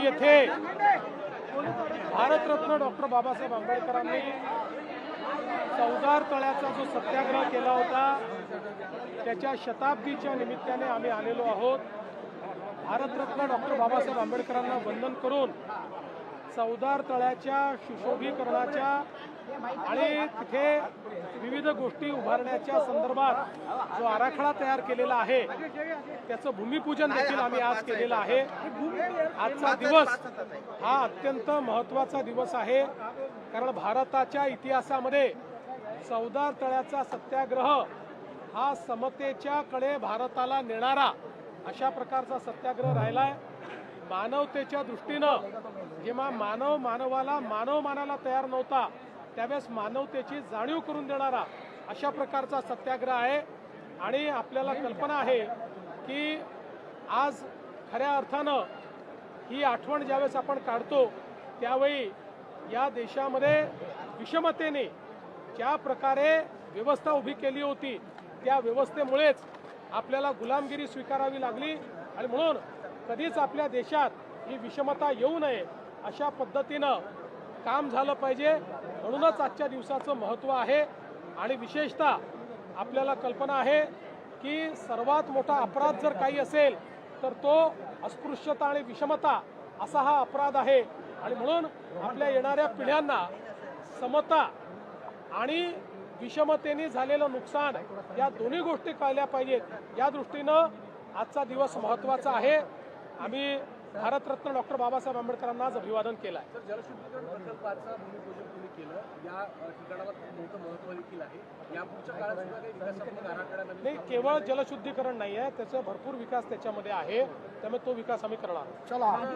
येथे भारतरत्न डॉक्टर बाबासाहेब आंबेडकरांनी चौदार तळ्याचा जो सत्याग्रह केला होता त्याच्या शताब्दीच्या निमित्ताने आम्ही आलेलो आहोत। भारतरत्न डॉक्टर बाबासाहेब आंबेडकरांना वंदन करून चौदार तळ्याच्या सुशोभीकरणाच्या आणि तिथे विविध गोष्टी उभारण्याच्या संदर्भात जो आराखडा तयार केलेला आहे त्याचं भूमिपूजन देखील आम्ही आज केलेलं आहे। आजचा दिवस हा अत्यंत महत्त्वाचा दिवस आहे, कारण भारताच्या इतिहासामध्ये चौदार तळ्याचा सत्याग्रह हा समतेच्या कडे भारताला नेणारा अशा प्रकारचा सत्याग्रह राहिलाय। मानवतेच्या दृष्टीनं जेव्हा मानव मानवाला मानव मानायला तयार नव्हता त्यावेळेस मानवतेची जाणीव करून देणारा अशा प्रकारचा सत्याग्रह आहे। आणि आपल्याला कल्पना आहे की आज खऱ्या अर्थानं ही आठवण ज्यावेळेस आपण काढतो त्यावेळी या देशामध्ये विषमतेने ज्या प्रकारे व्यवस्था उभी केली होती त्या व्यवस्थेमुळेच आपल्याला गुलामगिरी स्वीकारावी लागली आणि म्हणून कधीच आपल्या देशात ही विषमता येऊ नये अशा पद्धतीनं काम झालं पाहिजे। म्हणूनच आजच्या दिवसाचं महत्त्व आहे आणि विशेषतः आपल्याला कल्पना आहे की सर्वात मोठा अपराध जर काही असेल तर तो अस्पृश्यता आणि विषमता असा हा अपराध आहे। आणि म्हणून आपल्या येणाऱ्या पिढ्यांना समता आणि विषमतेने झालेलं नुकसान या दोन्ही गोष्टी कळल्या पाहिजेत। या दृष्टीनं आजचा दिवस महत्त्वाचा आहे। आम्ही भारतरत्न डॉक्टर बाबासाहेब आंबेडकरांना आज अभिवादन केलं आहे। जलशुद्धीकरण प्रकल्पाचं भूमिपूजन तुम्ही केलं, या ठिकाणाला खूप मोठं महत्त्व देखील आहे। यापुढच्या काळात सुद्धा काही विकासात्मक आराखडा नाही, केवळ जलशुद्धीकरण नाही आहे, त्याचा भरपूर विकास त्याच्यामध्ये आहे, त्यामुळे तो विकास आम्ही करणार आहोत। चला।